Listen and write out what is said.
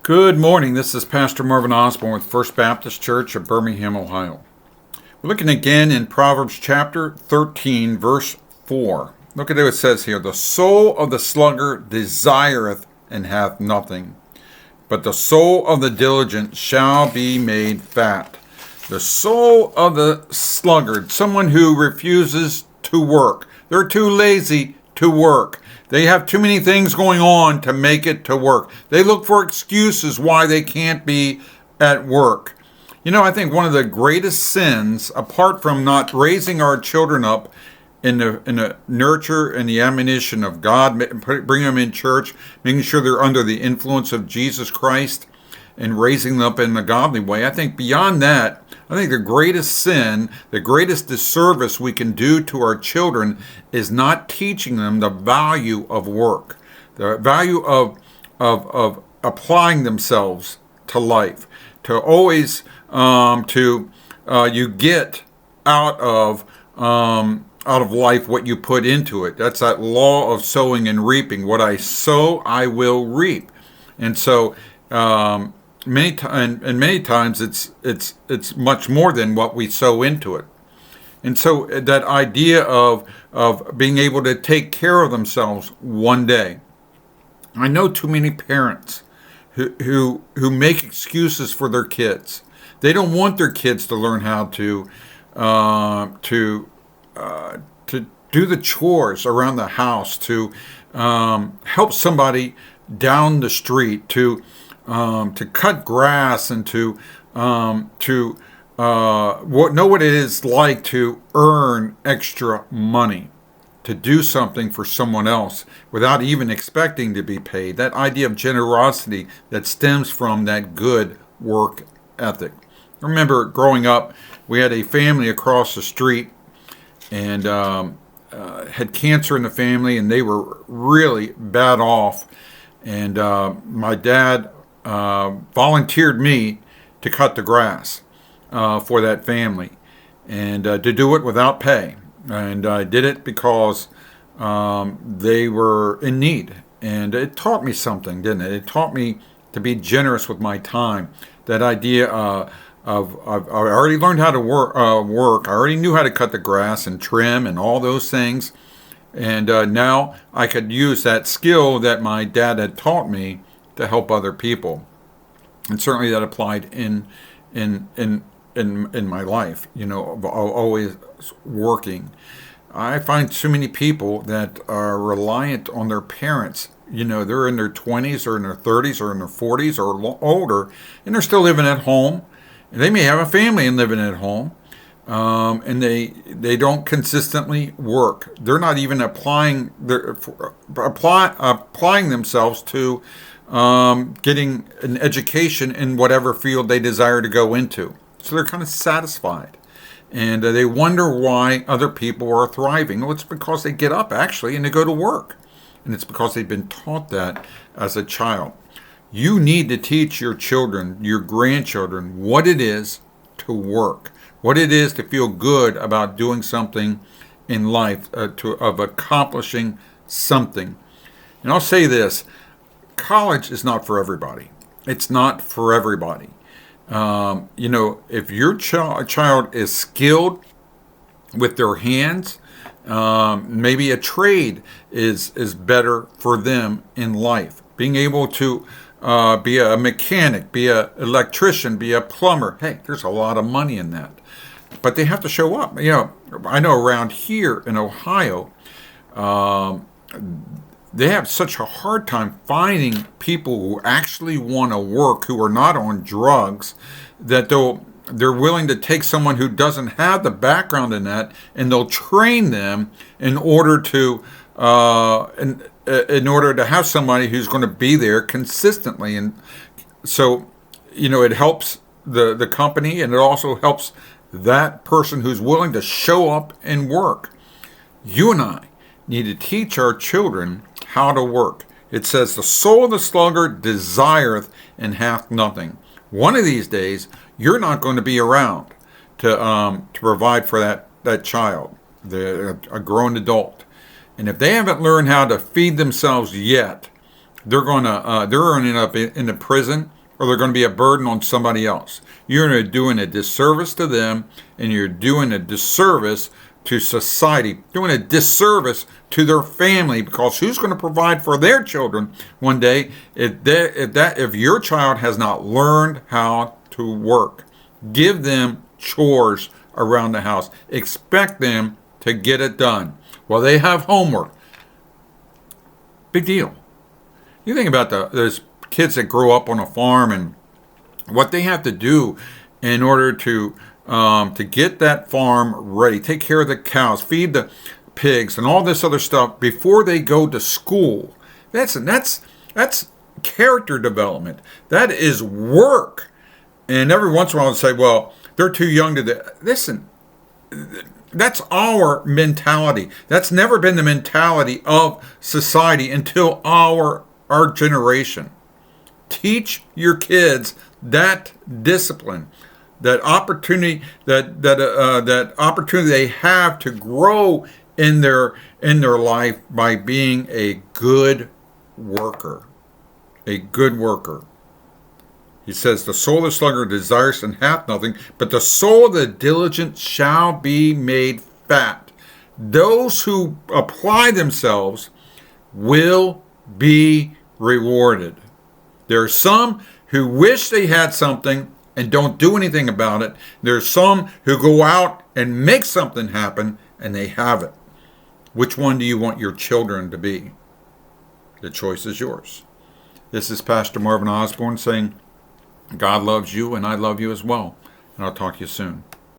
Good morning. This is Pastor Marvin Osborne with First Baptist Church of Birmingham, Ohio. We're looking again in Proverbs chapter 13, verse 4. Look at what it says here. The soul of the sluggard desireth and hath nothing, but the soul of the diligent shall be made fat. The soul of the sluggard, someone who refuses to work. They're too lazy to work. They have too many things going on to make it to work. They look for excuses why they can't be at work. I think one of the greatest sins, apart from not raising our children up in the nurture and the admonition of God, bring them in church, making sure they're under the influence of Jesus Christ, and raising them up in a godly way. I think beyond that, I think the greatest sin, the greatest disservice we can do to our children is not teaching them the value of work, the value of applying themselves to life, to always you get out of life what you put into it. That's that law of sowing and reaping. What I sow, I will reap. And so many times it's much more than what we sow into it. And so that idea of being able to take care of themselves one day. I know too many parents who make excuses for their kids. They don't want their kids to learn how to do the chores around the house, to help somebody down the street, to cut grass, and to know what it is like to earn extra money, to do something for someone else without even expecting to be paid. That idea of generosity that stems from that good work ethic. I remember growing up, we had a family across the street and had cancer in the family, and they were really bad off. And my dad volunteered me to cut the grass for that family, and to do it without pay. And I did it because they were in need. And it taught me something, didn't it? It taught me to be generous with my time. That idea I already learned how to work. I already knew how to cut the grass and trim and all those things. And now I could use that skill that my dad had taught me to help other people. And certainly that applied in my life, of always working. I find too many people that are reliant on their parents. They're in their 20s or in their 30s or in their 40s or older, and they're still living at home. And they may have a family and living at home, and they don't consistently work. They're not even applying themselves to getting an education in whatever field they desire to go into. So they're kind of satisfied. And they wonder why other people are thriving. Well, it's because they get up, actually, and they go to work. And it's because they've been taught that as a child. You need to teach your children, your grandchildren, what it is to work, what it is to feel good about doing something in life, of accomplishing something. And I'll say this, college is not for everybody. It's not for everybody. If your child is skilled with their hands, maybe a trade is better for them in life. Being able to be a mechanic, be an electrician, be a plumber. Hey, there's a lot of money in that. But they have to show up. I know around here in Ohio, they have such a hard time finding people who actually want to work, who are not on drugs, that they're willing to take someone who doesn't have the background in that, and they'll train them in order to have somebody who's going to be there consistently. And so, it helps the company, and it also helps that person who's willing to show up and work. You and I need to teach our children how to work. It says, the soul of the sluggard desireth and hath nothing. One of these days, you're not going to be around to provide for that child, a grown adult. And if they haven't learned how to feed themselves yet, they're going to end up in the prison, or they're going to be a burden on somebody else. You're doing a disservice to them, and you're doing a disservice to society, doing a disservice to their family, because who's going to provide for their children one day if your child has not learned how to work? Give them chores around the house. Expect them to get it done. Well, they have homework. Big deal. You think about those kids that grow up on a farm and what they have to do in order to get that farm ready, take care of the cows, feed the pigs, and all this other stuff before they go to school. That's character development. That is work. And every once in a while, I'll say, "Well, they're too young to do." Listen, that's our mentality. That's never been the mentality of society until our generation. Teach your kids that discipline, that opportunity, that opportunity they have to grow in their life by being a good worker. A good worker. He says, "The soul of the sluggard desires and hath nothing, but the soul of the diligent shall be made fat." Those who apply themselves will be rewarded. There are some who wish they had something and don't do anything about it. There are some who go out and make something happen and they have it. Which one do you want your children to be? The choice is yours. This is Pastor Marvin Osborne saying, God loves you and I love you as well. And I'll talk to you soon.